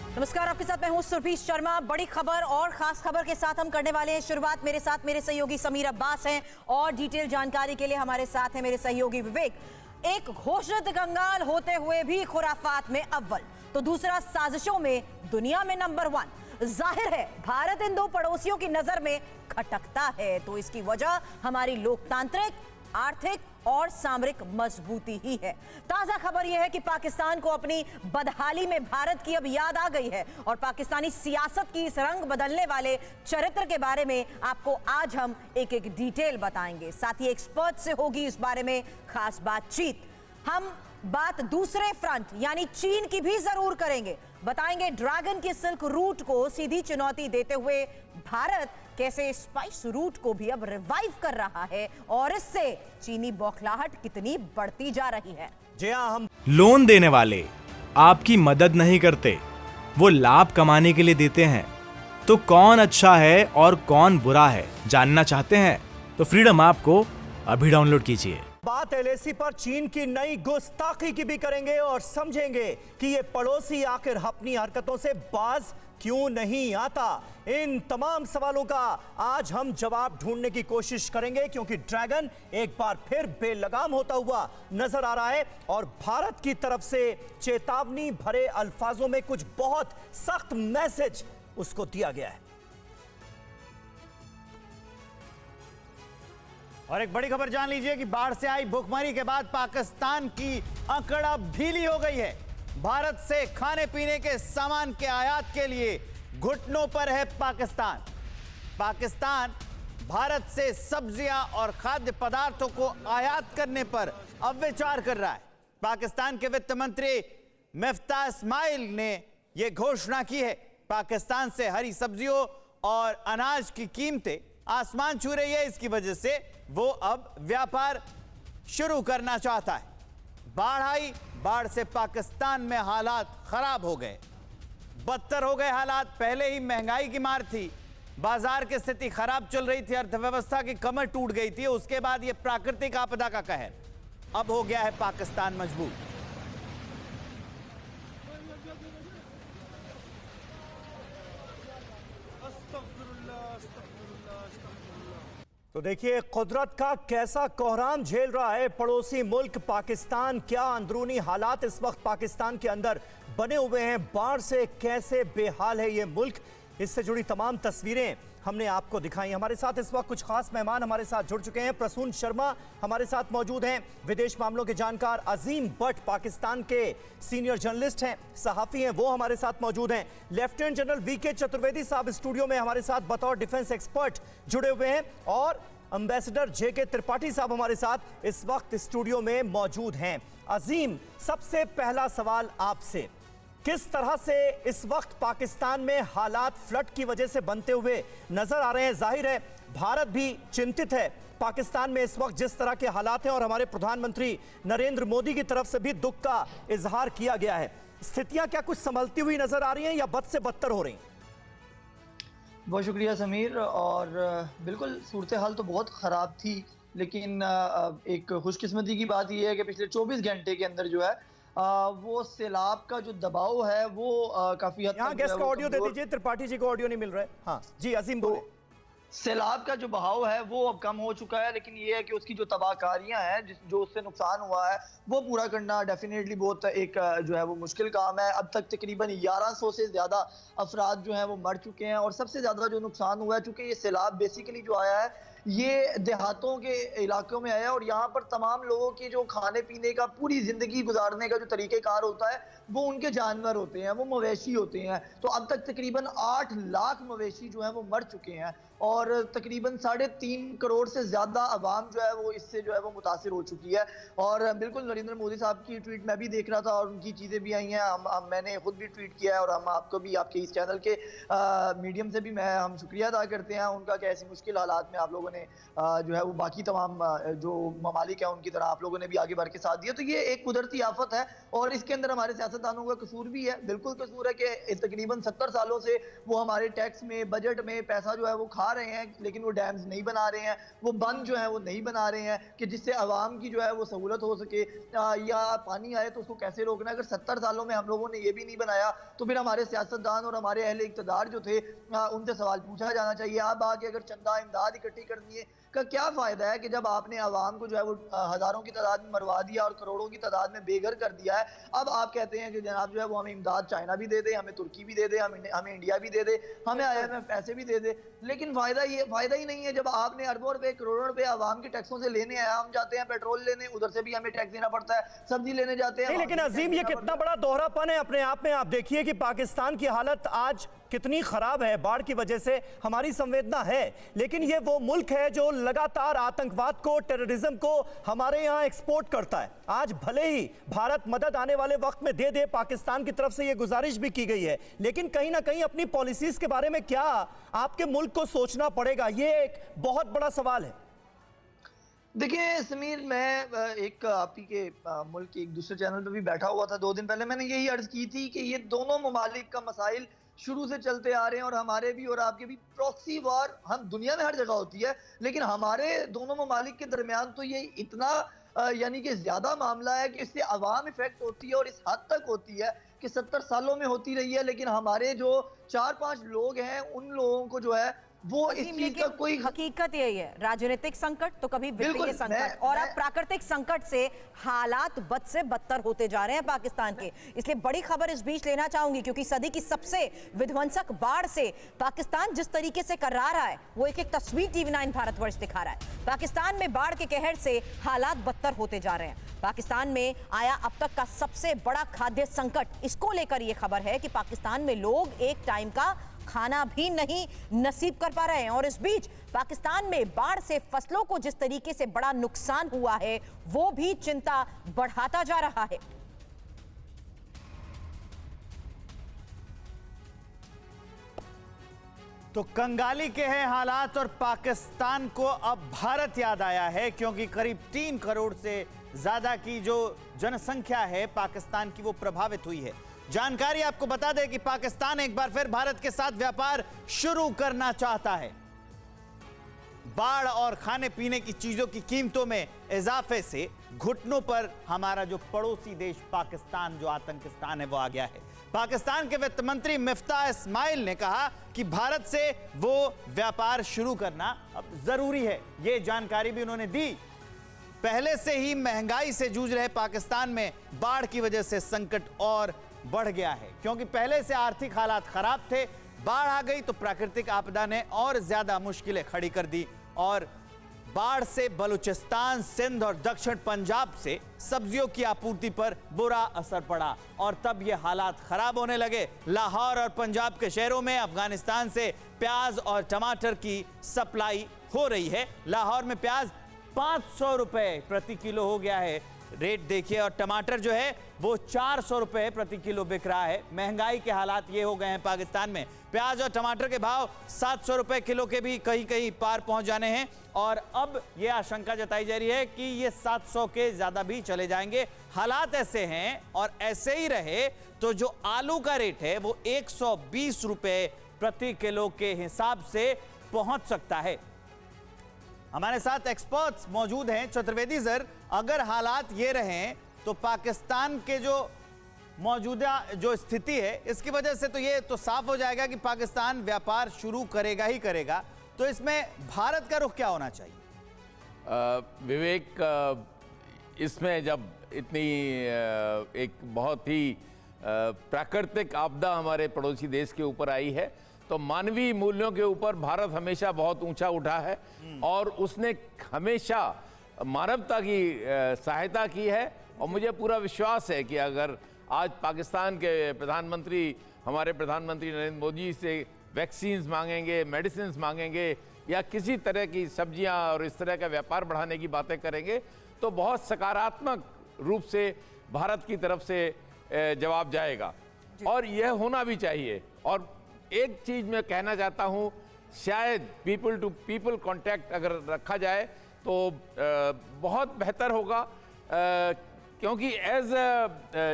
नमस्कार, आपके साथ मैं हूं सुरभि शर्मा। बड़ी खबर और खास खबर के साथ हम करने वाले हैं शुरुआत। मेरे साथ मेरे सहयोगी समीर अब्बास हैं और डिटेल जानकारी के लिए हमारे साथ हैं मेरे सहयोगी विवेक। एक घोषित कंगाल होते हुए भी खुराफात में अव्वल, तो दूसरा साजिशों में दुनिया में नंबर 1। जाहिर है भारत इन दो पड़ोसियों की नजर में खटकता है, तो इसकी वजह हमारी लोकतांत्रिक, आर्थिक और सामरिक मजबूती ही है। ताजा खबर यह है कि पाकिस्तान को अपनी बदहाली में भारत की अब याद आ गई है और पाकिस्तानी सियासत की इस रंग बदलने वाले चरित्र के बारे में आपको आज हम एक एक डिटेल बताएंगे। साथ ही एक्सपर्ट से होगी इस बारे में खास बातचीत। हम बात दूसरे फ्रंट यानी चीन की भी जरूर करेंगे। बताएंगे ड्रैगन की सिल्क रूट को सीधी चुनौती देते हुए भारत कैसे स्पाइस रूट को भी अब रिवाइव कर रहा है और इससे चीनी बौखलाहट कितनी बढ़ती जा रही है। जी हाँ, हम लोन देने वाले आपकी मदद नहीं करते, वो लाभ कमाने के लिए देते हैं। तो कौन अच्छा है और कौन बुरा है, जानना चाहते हैं तो फ्रीडम ऐप को अभी डाउनलोड कीजिए। बात एलएसी पर चीन की नई गुस्ताखी की भी करेंगे और समझेंगे कि ये पड़ोसी आखिर अपनी हरकतों से बाज क्यों नहीं आता। इन तमाम सवालों का आज हम जवाब ढूंढने की कोशिश करेंगे, क्योंकि ड्रैगन एक बार फिर बेलगाम होता हुआ नजर आ रहा है और भारत की तरफ से चेतावनी भरे अल्फाजों में कुछ बहुत सख्त मैसेज उसको दिया गया है। और एक बड़ी खबर जान लीजिए कि बाढ़ से आई भुखमरी के बाद पाकिस्तान की अकड़ ढीली हो गई है। भारत से खाने पीने के सामान के आयात के लिए घुटनों पर है पाकिस्तान। पाकिस्तान भारत से सब्जियां और खाद्य पदार्थों को आयात करने पर अब विचार कर रहा है। पाकिस्तान के वित्त मंत्री मिफ्ताह इस्माइल ने यह घोषणा की है। पाकिस्तान से हरी सब्जियों और अनाज की कीमतें आसमान छू रही है। इसकी वजह से वो अब व्यापार शुरू करना चाहता है। बाढ़ आई, बाढ़ से पाकिस्तान में हालात खराब हो गए, बदतर हो गए हालात। पहले ही महंगाई की मार थी, बाजार की स्थिति खराब चल रही थी, अर्थव्यवस्था की कमर टूट गई थी। उसके बाद यह प्राकृतिक आपदा का कहर, अब हो गया है पाकिस्तान मजबूर। तो देखिए कुदरत का कैसा कोहराम झेल रहा है पड़ोसी मुल्क पाकिस्तान। क्या अंदरूनी हालात इस वक्त पाकिस्तान के अंदर बने हुए हैं, बाढ़ से कैसे बेहाल है ये मुल्क, इससे जुड़ी तमाम तस्वीरें हमने आपको दिखाई। हमारे साथ इस वक्त कुछ खास मेहमान हमारे साथ जुड़ चुके हैं। प्रसून शर्मा हमारे साथ मौजूद हैं, विदेश मामलों के जानकार। अजीम भट्ट पाकिस्तान के सीनियर जर्नलिस्ट हैं, सहाफी हैं, वो हमारे साथ मौजूद हैं। लेफ्टिनेंट जनरल वीके चतुर्वेदी साहब स्टूडियो में हमारे साथ बतौर डिफेंस एक्सपर्ट जुड़े हुए हैं और एम्बेसडर जेके त्रिपाठी साहब हमारे साथ इस वक्त स्टूडियो में मौजूद हैं। अजीम, सबसे पहला सवाल आपसे, किस तरह से इस वक्त पाकिस्तान में हालात फ्लड की वजह से बनते हुए नजर आ रहे हैं? जाहिर है भारत भी चिंतित है पाकिस्तान में इस वक्त जिस तरह के हालात हैं और हमारे प्रधानमंत्री नरेंद्र मोदी की तरफ से भी दुख का इजहार किया गया है। स्थितियां क्या कुछ संभलती हुई नजर आ रही हैं या बद से बदतर हो रही हैं? बहुत शुक्रिया समीर। और बिल्कुल सूरत हाल तो बहुत ख़राब थी, लेकिन एक खुशकिस्मती की बात यह है कि पिछले 24 घंटे के अंदर जो है वो सैलाब का जो दबाव है वो काफ़ी हद तक गेस्ट का ऑडियो दे दीजिए, त्रिपाठी जी को ऑडियो नहीं मिल रहा है। हाँ जी अजीम बोले। सैलाब का जो बहाव है वो अब कम हो चुका है, लेकिन ये है कि उसकी जो तबाहकारियां हैं, जो उससे नुकसान हुआ है, वो पूरा करना डेफिनेटली बहुत एक जो है वो मुश्किल काम है। अब तक तकरीबन 1100 से ज़्यादा अफराद जो हैं वो मर चुके हैं और सबसे ज़्यादा जो नुकसान हुआ है, चूँकि ये सैलाब बेसिकली जो आया है ये देहातों के इलाकों में आया और यहाँ पर तमाम लोगों की जो खाने पीने का, पूरी ज़िंदगी गुजारने का जो तरीक़ेकार होता है वो उनके जानवर होते हैं, वो मवेशी होते हैं। तो अब तक तकरीबन 8 लाख मवेशी जो है वो मर चुके हैं और तकरीबन 3.5 करोड़ से ज़्यादा आवाम जो है वो इससे जो है वो मुतासिर हो चुकी है। और बिल्कुल नरेंद्र मोदी साहब की ट्वीट मैं भी देख रहा था और उनकी चीज़ें भी आई हैं, मैंने खुद भी ट्वीट किया है और हम आपको भी आपके इस चैनल के मीडियम से भी हम शुक्रिया अदा करते हैं उनका कि ऐसी मुश्किल हालात में आप लोगों ने अपने जो है वो बाकी तमाम जो ममालिक है उनकी तरह आप लोगों ने भी आगे बढ़ के साथ दिया। तो ये एक कुदरती आफत है और इसके अंदर हमारे सियासतदानों का कसूर भी है, बिल्कुल कसूर है कि तकरीबन 70 सालों से वो हमारे टैक्स में, बजट में पैसा जो है वो खा रहे हैं, लेकिन वो डैम्स नहीं बना रहे हैं, वो बंद जो है वो नहीं बना रहे हैं कि जिससे आवाम की जो है वो सहूलत हो सके, या पानी आए तो उसको कैसे रोकना। अगर 70 सालों में हम लोगों ने ये भी नहीं बनाया तो फिर हमारे सियासतदान और हमारे अहले इक़्तिदार जो थे उनसे सवाल पूछा जाना चाहिए। अब आके अगर चंदा इमदाद इकट्ठी करनी है का क्या फायदा है कि जब आपने आवाम को जो है वो हजारों की तादाद में मरवा दिया और करोड़ों की तादाद में बेघर कर दिया है। अब आप कहते हैं कि जनाब जो है वो हमें इमदाद चाइना भी दे दे, हमें तुर्की भी दे दे, हमें इंडिया भी दे दे, हमें IMF पैसे भी दे दे, लेकिन फायदा ही नहीं है जब आपने अरबों रुपए करोड़ों रुपए आवाम के टैक्सों से लेने आया। हम जाते हैं पेट्रोल लेने, उधर से भी हमें टैक्स देना पड़ता है, सब्जी लेने जाते हैं। लेकिन अजीम, ये कितना बड़ा दोहरापन है अपने आप में। आप देखिए कि पाकिस्तान की हालत आज कितनी खराब है, बाढ़ की वजह से हमारी संवेदना है, लेकिन ये वो मुल्क है जो लगातार आतंकवाद को, टेररिज्म को हमारे यहाँ एक्सपोर्ट करता है। आज भले ही भारत मदद आने वाले वक्त में दे दे, पाकिस्तान की तरफ से ये गुजारिश भी की गई है, लेकिन कहीं ना कहीं अपनी पॉलिसीज के बारे में क्या आपके मुल्क को सोचना पड़ेगा, ये एक बहुत बड़ा सवाल है। देखिए समीर, मैं एक आप ही के मुल्क के एक दूसरे चैनल पे भी बैठा हुआ था 2 दिन पहले। मैंने यही अर्ज की थी कि ये दोनों ममालिक का मसाइल शुरू से चलते आ रहे हैं और हमारे भी और आपके भी प्रॉक्सी वॉर हम दुनिया में हर जगह होती है, लेकिन हमारे दोनों ममालिक के दरमियान तो ये इतना यानी कि ज्यादा मामला है कि इससे अवाम इफेक्ट होती है और इस हद तक होती है कि 70 सालों में होती रही है, लेकिन हमारे जो 4-5 लोग हैं उन लोगों को जो है वो इस चीज का कोई। हकीकत यही है, राजनीतिक संकट तो कभी वित्तीय संकट और अब प्राकृतिक संकट से हालात बद से बदतर होते जा रहे हैं पाकिस्तान के। इसलिए बड़ी खबर इस बीच लेना चाहूंगी, क्योंकि सदी की सबसे विध्वंसक बाढ़ से पाकिस्तान जिस तरीके से कर्रा रहा है वो एक तस्वीर TV9 भारतवर्ष दिखा रहा है। पाकिस्तान में बाढ़ के कहर से हालात बदतर होते जा रहे हैं। पाकिस्तान में आया अब तक का सबसे बड़ा खाद्य संकट, इसको लेकर यह खबर है कि पाकिस्तान में लोग एक टाइम का खाना भी नहीं नसीब कर पा रहे हैं। और इस बीच पाकिस्तान में बाढ़ से फसलों को जिस तरीके से बड़ा नुकसान हुआ है वो भी चिंता बढ़ाता जा रहा है। तो कंगाली के हैं हालात और पाकिस्तान को अब भारत याद आया है, क्योंकि करीब 3 करोड़ से ज्यादा की जो जनसंख्या है पाकिस्तान की वो प्रभावित हुई है। जानकारी आपको बता दें कि पाकिस्तान एक बार फिर भारत के साथ व्यापार शुरू करना चाहता है। बाढ़ और खाने पीने की चीजों की कीमतों में इजाफे से घुटनों पर हमारा जो पड़ोसी देश पाकिस्तान, जो आतंकिस्तान है, वो आ गया है। पाकिस्तान के वित्त मंत्री मिफ्ताह इस्माइल ने कहा कि भारत से वो व्यापार शुरू करना अब जरूरी है। ये जानकारी भी उन्होंने दी। पहले से ही महंगाई से जूझ रहे पाकिस्तान में बाढ़ की वजह से संकट और बढ़ गया है, क्योंकि पहले से आर्थिक हालात खराब थे। बाढ़ आ गई तो प्राकृतिक आपदा ने और ज्यादा मुश्किलें खड़ी कर दी और बाढ़ से बलूचिस्तान, सिंध और दक्षिण पंजाब से सब्जियों की आपूर्ति पर बुरा असर पड़ा और तब ये हालात खराब होने लगे। लाहौर और पंजाब के शहरों में अफगानिस्तान से प्याज और टमाटर की सप्लाई हो रही है। लाहौर में प्याज 500 रुपए प्रति किलो हो गया है रेट, देखिए, और टमाटर जो है वो 400 रुपए प्रति किलो बिक रहा है। महंगाई के हालात ये हो गए हैं पाकिस्तान में। प्याज और टमाटर के भाव 700 रुपए किलो के भी कहीं कहीं पार पहुंच जाने हैं और अब ये आशंका जताई जा रही है कि ये 700 के ज्यादा भी चले जाएंगे। हालात ऐसे हैं और ऐसे ही रहे तो जो आलू का रेट है वो 120 रुपए प्रति किलो के हिसाब से पहुंच सकता है। हमारे साथ एक्सपर्ट्स मौजूद हैं। चतुर्वेदी सर, अगर हालात ये रहें तो पाकिस्तान के जो मौजूदा जो स्थिति है इसकी वजह से तो ये तो साफ हो जाएगा कि पाकिस्तान व्यापार शुरू करेगा ही करेगा, तो इसमें भारत का रुख क्या होना चाहिए? विवेक, इसमें जब इतनी एक बहुत ही प्राकृतिक आपदा हमारे पड़ोसी देश के ऊपर आई है तो मानवीय मूल्यों के ऊपर भारत हमेशा बहुत ऊंचा उठा है और उसने हमेशा मानवता की सहायता की है। और मुझे पूरा विश्वास है कि अगर आज पाकिस्तान के प्रधानमंत्री, हमारे प्रधानमंत्री नरेंद्र मोदी से वैक्सीन्स मांगेंगे, मेडिसिन मांगेंगे या किसी तरह की सब्जियां और इस तरह का व्यापार बढ़ाने की बातें करेंगे तो बहुत सकारात्मक रूप से भारत की तरफ से जवाब जाएगा और यह होना भी चाहिए। और एक चीज मैं कहना चाहता हूं शायद पीपल टू पीपल कांटेक्ट अगर रखा जाए तो बहुत बेहतर होगा, क्योंकि एज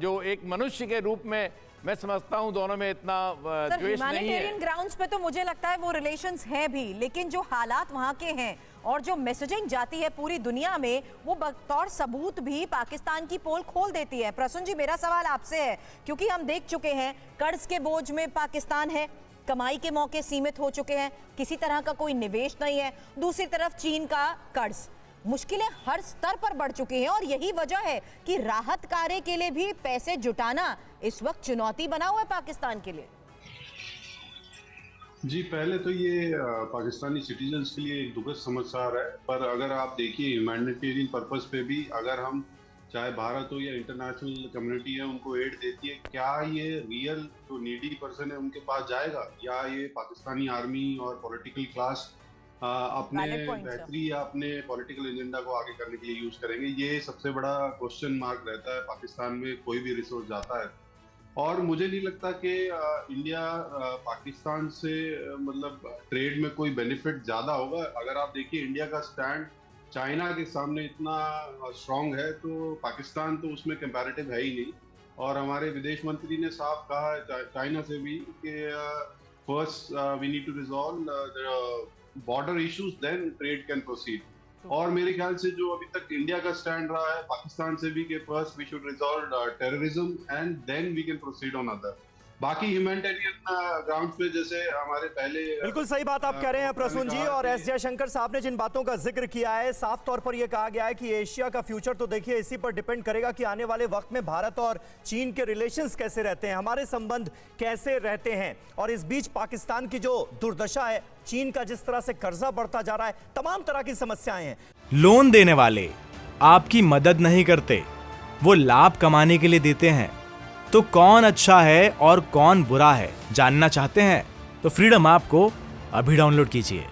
जो एक मनुष्य के रूप में मैं समझता हूं दोनों में इतना द्वेष नहीं है। ह्यूमैनिटेरियन ग्राउंड्स पे तो मुझे लगता है वो रिलेशंस हैं भी, लेकिन जो हालात वहां के हैं और जो मैसेजिंग जाती है पूरी दुनिया में, वो बतौर सबूत भी पाकिस्तान की पोल खोल देती है। प्रसून जी, मेरा सवाल आपसे है, क्योंकि हम देख चुके हैं कर्ज के बोझ में पाकिस्तान है, कमाई के मौके सीमित हो चुके हैं, किसी तरह का कोई निवेश नहीं है, दूसरी तरफ चीन का कर्ज, मुश्किलें हर स्तर पर बढ़ चुकी हैं और यही वजह है कि राहत कार्य के लिए भी पैसे जुटाना इस वक्त चुनौती बना हुआ है पाकिस्तान के लिए। जी, पहले तो ये पाकिस्तानी सिटीजन्स के लिए एक दुखद समाचार है, पर अगर आप देखिए ह्यूमैनिटेरियन पर्पस पे भी अगर हम चाहे भारत हो या इंटरनेशनल कम्युनिटी है उनको एड देती है, क्या ये रियल जो नीडी पर्सन है उनके पास जाएगा, या ये पाकिस्तानी आर्मी और पॉलिटिकल क्लास अपने बेहतरी या अपने पॉलिटिकल एजेंडा को आगे करने के लिए यूज करेंगे? ये सबसे बड़ा क्वेश्चन मार्क रहता है पाकिस्तान में कोई भी रिसोर्स जाता है। और मुझे नहीं लगता कि इंडिया पाकिस्तान से मतलब ट्रेड में कोई बेनिफिट ज़्यादा होगा। अगर आप देखिए इंडिया का स्टैंड चाइना के सामने इतना स्ट्रांग है, तो पाकिस्तान तो उसमें कंपैरेटिव है ही नहीं। और हमारे विदेश मंत्री ने साफ कहा है चाइना से भी कि first we need to resolve border issues, then trade can proceed. और मेरे ख्याल से जो अभी तक इंडिया का स्टैंड रहा है पाकिस्तान से भी कि first we should resolve terrorism and then we can proceed on other. बाकी ह्यूमैनिटेरियन ग्राउंड पे जैसे हमारे पहले बिल्कुल सही बात आप कह रहे हैं प्रसून जी। और एस जयशंकर साहब ने जिन बातों का जिक्र किया है, साफ तौर पर यह कहा गया है कि एशिया का फ्यूचर तो देखिए इसी पर डिपेंड करेगा कि आने वाले वक्त में भारत और चीन के रिलेशंस कैसे रहते हैं, हमारे संबंध कैसे रहते हैं। और इस बीच पाकिस्तान की जो दुर्दशा है, चीन का जिस तरह से कर्जा बढ़ता जा रहा है, तमाम तरह की समस्याएं हैं। लोन देने वाले आपकी मदद नहीं करते, वो लाभ कमाने के लिए देते हैं। तो कौन अच्छा है और कौन बुरा है जानना चाहते हैं तो फ्रीडम ऐप को अभी डाउनलोड कीजिए।